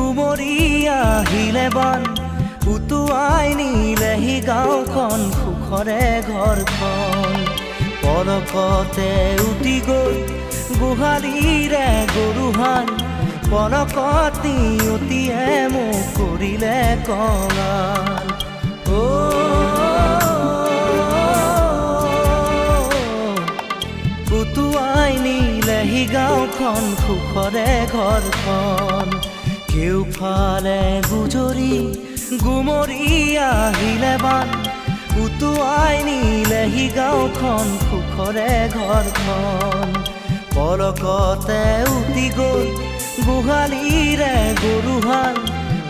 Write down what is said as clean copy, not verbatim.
গুমৰি আহিলে বান উটুৱাই নিলেহি গাঁওখন সুখৰে ঘৰখন পলকতে উটি গৈ গোহালিৰে গৰুহাল পলকত নিয়তিয়ে মোক কৰিলে কঙাল উটুৱাই নিলেহি গাঁওখন সুখৰে ঘৰখন কেউফালে গুজৰি গুমৰি আহিলে বান উটুৱাই নিলেহি গাঁওখন সুখৰে ঘৰখন পলকতে উটি গৈ গোহালিৰে গৰুহাল